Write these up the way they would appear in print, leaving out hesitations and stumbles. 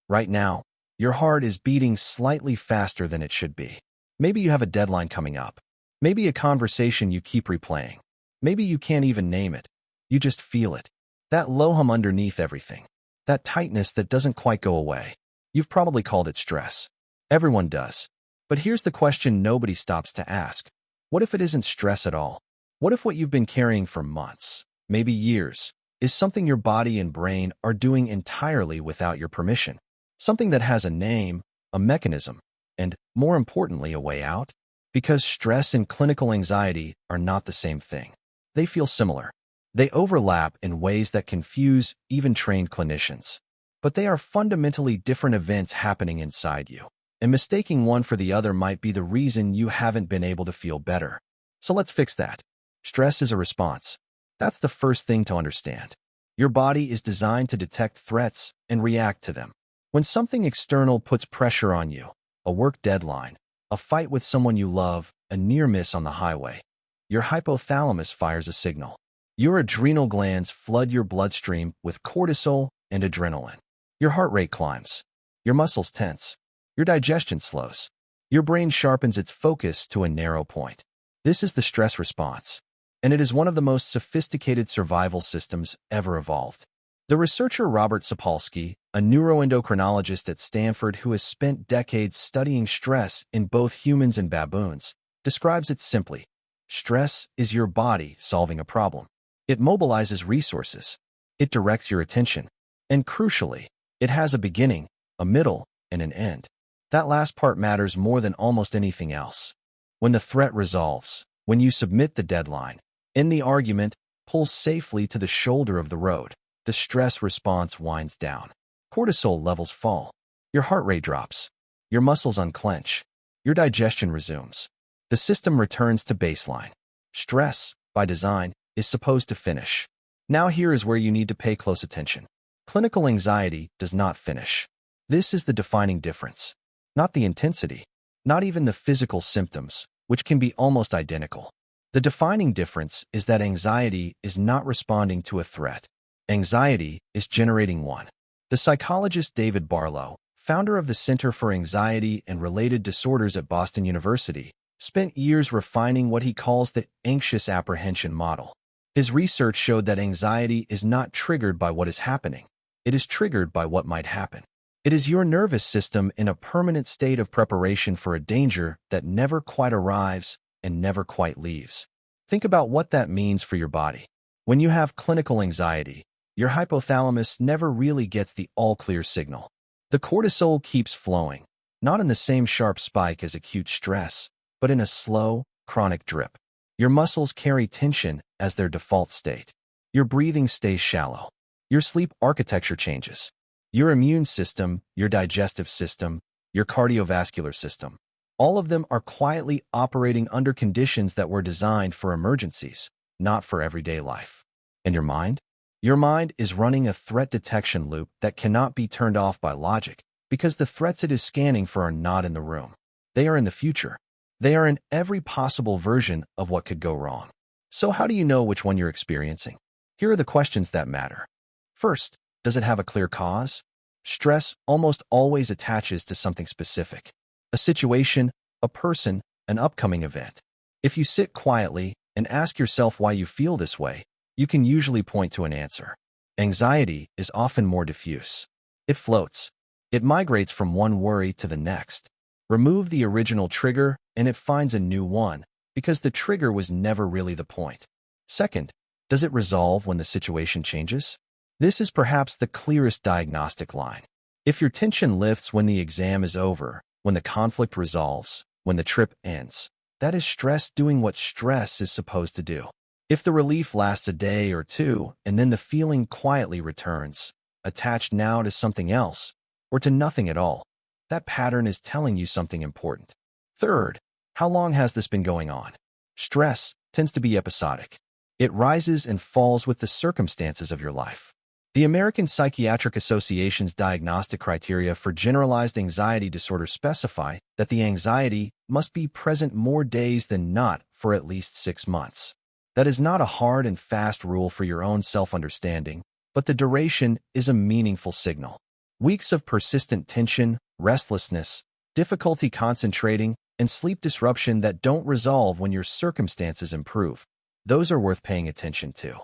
Right now, your heart is beating slightly faster than it should be. Maybe you have a deadline coming up. Maybe a conversation you keep replaying. Maybe you can't even name it. You just feel it. That low hum underneath everything. That tightness that doesn't quite go away. You've probably called it stress. Everyone does. But here's the question nobody stops to ask. What if it isn't stress at all? What if what you've been carrying for months, maybe years, is something your body and brain are doing entirely without your permission? Something that has a name, a mechanism, and, more importantly, a way out? Because stress and clinical anxiety are not the same thing. They feel similar. They overlap in ways that confuse even trained clinicians. But they are fundamentally different events happening inside you. And mistaking one for the other might be the reason you haven't been able to feel better. So let's fix that. Stress is a response. That's the first thing to understand. Your body is designed to detect threats and react to them. When something external puts pressure on you, a work deadline, a fight with someone you love, a near miss on the highway, your hypothalamus fires a signal. Your adrenal glands flood your bloodstream with cortisol and adrenaline. Your heart rate climbs. Your muscles tense. Your digestion slows. Your brain sharpens its focus to a narrow point. This is the stress response, and it is one of the most sophisticated survival systems ever evolved. The researcher Robert Sapolsky, a neuroendocrinologist at Stanford who has spent decades studying stress in both humans and baboons, describes it simply. Stress is your body solving a problem. It mobilizes resources. It directs your attention. And crucially, it has a beginning, a middle, and an end. That last part matters more than almost anything else. When the threat resolves, when you submit the deadline, end the argument, pull safely to the shoulder of the road, the stress response winds down. Cortisol levels fall. Your heart rate drops. Your muscles unclench. Your digestion resumes. The system returns to baseline. Stress, by design, is supposed to finish. Now here is where you need to pay close attention. Clinical anxiety does not finish. This is the defining difference. Not the intensity, not even the physical symptoms, which can be almost identical. The defining difference is that anxiety is not responding to a threat. Anxiety is generating one. The psychologist David Barlow, founder of the Center for Anxiety and Related Disorders at Boston University, spent years refining what he calls the anxious apprehension model. His research showed that anxiety is not triggered by what is happening. It is triggered by what might happen. It is your nervous system in a permanent state of preparation for a danger that never quite arrives and never quite leaves. Think about what that means for your body. When you have clinical anxiety, your hypothalamus never really gets the all-clear signal. The cortisol keeps flowing, not in the same sharp spike as acute stress, but in a slow, chronic drip. Your muscles carry tension as their default state. Your breathing stays shallow. Your sleep architecture changes. Your immune system, your digestive system, your cardiovascular system, all of them are quietly operating under conditions that were designed for emergencies, not for everyday life. And your mind? Your mind is running a threat detection loop that cannot be turned off by logic because the threats it is scanning for are not in the room. They are in the future. They are in every possible version of what could go wrong. So how do you know which one you're experiencing? Here are the questions that matter. First, does it have a clear cause? Stress almost always attaches to something specific. A situation, a person, an upcoming event. If you sit quietly and ask yourself why you feel this way, you can usually point to an answer. Anxiety is often more diffuse. It floats. It migrates from one worry to the next. Remove the original trigger and it finds a new one, because the trigger was never really the point. Second, does it resolve when the situation changes? This is perhaps the clearest diagnostic line. If your tension lifts when the exam is over, when the conflict resolves, when the trip ends, that is stress doing what stress is supposed to do. If the relief lasts a day or two and then the feeling quietly returns, attached now to something else, or to nothing at all, that pattern is telling you something important. Third, how long has this been going on? Stress tends to be episodic. It rises and falls with the circumstances of your life. The American Psychiatric Association's diagnostic criteria for generalized anxiety disorder specify that the anxiety must be present more days than not for at least 6 months. That is not a hard and fast rule for your own self-understanding, but the duration is a meaningful signal. Weeks of persistent tension, restlessness, difficulty concentrating, and sleep disruption that don't resolve when your circumstances improve. Those are worth paying attention to.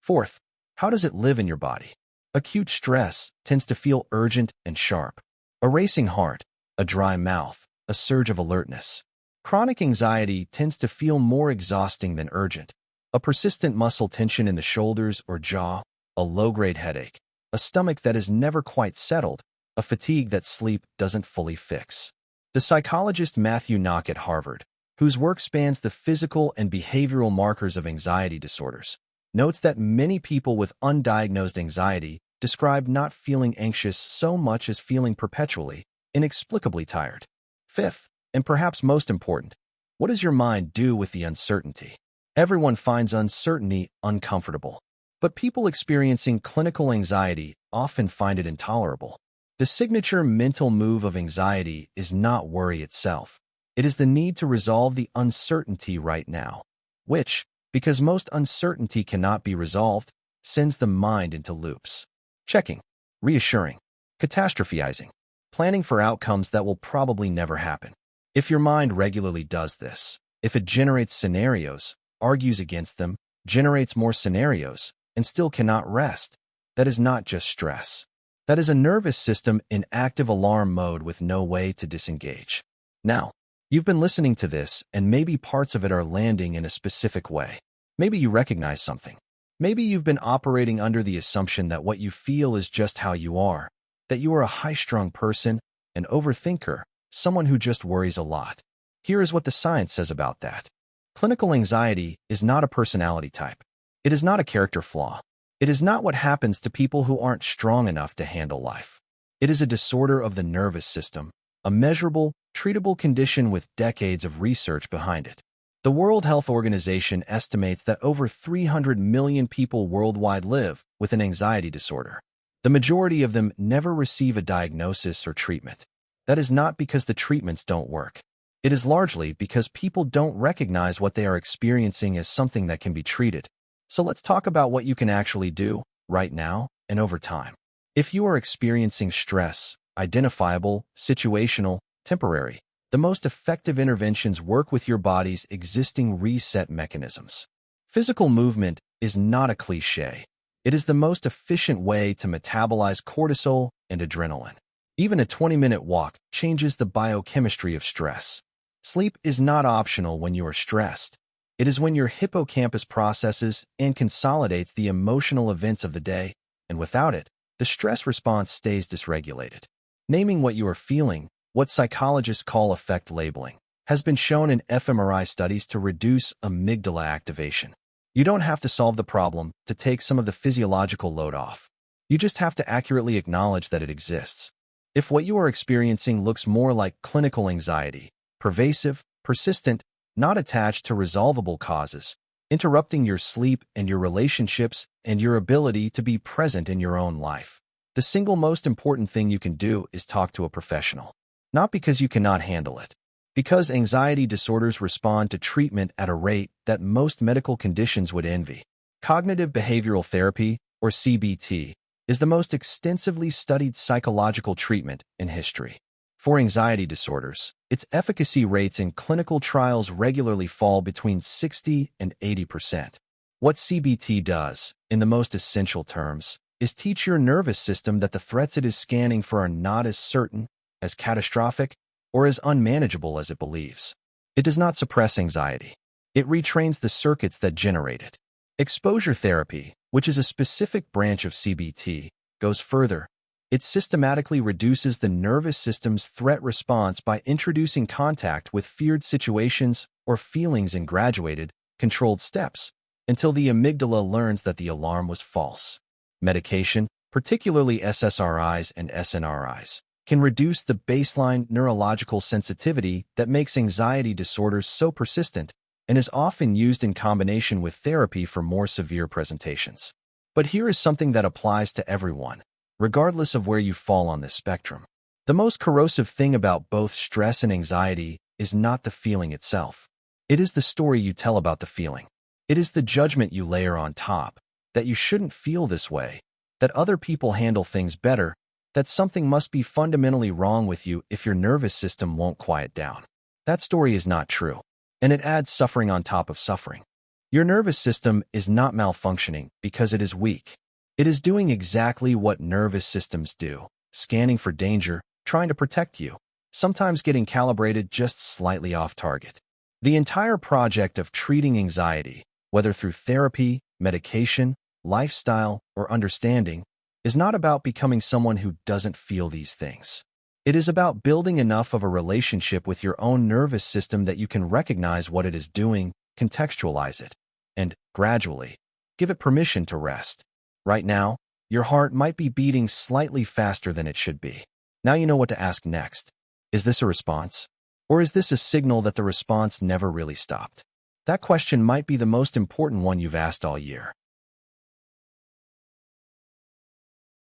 Fourth, how does it live in your body? Acute stress tends to feel urgent and sharp. A racing heart, a dry mouth, a surge of alertness. Chronic anxiety tends to feel more exhausting than urgent. A persistent muscle tension in the shoulders or jaw, a low-grade headache, a stomach that is never quite settled, a fatigue that sleep doesn't fully fix. The psychologist Matthew Knock at Harvard, whose work spans the physical and behavioral markers of anxiety disorders, notes that many people with undiagnosed anxiety describe not feeling anxious so much as feeling perpetually, inexplicably tired. Fifth, and perhaps most important, what does your mind do with the uncertainty? Everyone finds uncertainty uncomfortable, but people experiencing clinical anxiety often find it intolerable. The signature mental move of anxiety is not worry itself. It is the need to resolve the uncertainty right now, which, because most uncertainty cannot be resolved, sends the mind into loops. Checking, reassuring, catastrophizing, planning for outcomes that will probably never happen. If your mind regularly does this, if it generates scenarios, argues against them, generates more scenarios, and still cannot rest, that is not just stress. That is a nervous system in active alarm mode with no way to disengage. Now, you've been listening to this, and maybe parts of it are landing in a specific way. Maybe you recognize something. Maybe you've been operating under the assumption that what you feel is just how you are, that you are a high-strung person, an overthinker, someone who just worries a lot. Here is what the science says about that. Clinical anxiety is not a personality type. It is not a character flaw. It is not what happens to people who aren't strong enough to handle life. It is a disorder of the nervous system, a measurable, treatable condition with decades of research behind it. The World Health Organization estimates that over 300 million people worldwide live with an anxiety disorder. The majority of them never receive a diagnosis or treatment. That is not because the treatments don't work. It is largely because people don't recognize what they are experiencing as something that can be treated. So let's talk about what you can actually do, right now and over time. If you are experiencing stress, identifiable, situational, temporary, the most effective interventions work with your body's existing reset mechanisms. Physical movement is not a cliché. It is the most efficient way to metabolize cortisol and adrenaline. Even a 20-minute walk changes the biochemistry of stress. Sleep is not optional when you are stressed. It is when your hippocampus processes and consolidates the emotional events of the day, and without it, the stress response stays dysregulated. Naming what you are feeling, what psychologists call affect labeling, has been shown in fMRI studies to reduce amygdala activation. You don't have to solve the problem to take some of the physiological load off. You just have to accurately acknowledge that it exists. If what you are experiencing looks more like clinical anxiety, pervasive, persistent, not attached to resolvable causes, interrupting your sleep and your relationships and your ability to be present in your own life, the single most important thing you can do is talk to a professional. Not because you cannot handle it, because anxiety disorders respond to treatment at a rate that most medical conditions would envy. Cognitive behavioral therapy, or CBT, is the most extensively studied psychological treatment in history. For anxiety disorders, its efficacy rates in clinical trials regularly fall between 60 and 80%. What CBT does, in the most essential terms, is teach your nervous system that the threats it is scanning for are not as certain, as catastrophic, or as unmanageable as it believes. It does not suppress anxiety. It retrains the circuits that generate it. Exposure therapy, which is a specific branch of CBT, goes further. It systematically reduces the nervous system's threat response by introducing contact with feared situations or feelings in graduated, controlled steps, until the amygdala learns that the alarm was false. Medication, particularly SSRIs and SNRIs, can reduce the baseline neurological sensitivity that makes anxiety disorders so persistent and is often used in combination with therapy for more severe presentations. But here is something that applies to everyone, regardless of where you fall on this spectrum. The most corrosive thing about both stress and anxiety is not the feeling itself. It is the story you tell about the feeling. It is the judgment you layer on top, that you shouldn't feel this way, that other people handle things better, that something must be fundamentally wrong with you if your nervous system won't quiet down. That story is not true, and it adds suffering on top of suffering. Your nervous system is not malfunctioning because it is weak. It is doing exactly what nervous systems do, scanning for danger, trying to protect you, sometimes getting calibrated just slightly off target. The entire project of treating anxiety, whether through therapy, medication, lifestyle, or understanding, is not about becoming someone who doesn't feel these things. It is about building enough of a relationship with your own nervous system that you can recognize what it is doing, contextualize it, and, gradually, give it permission to rest. Right now, your heart might be beating slightly faster than it should be. Now you know what to ask next. Is this a response? Or is this a signal that the response never really stopped? That question might be the most important one you've asked all year.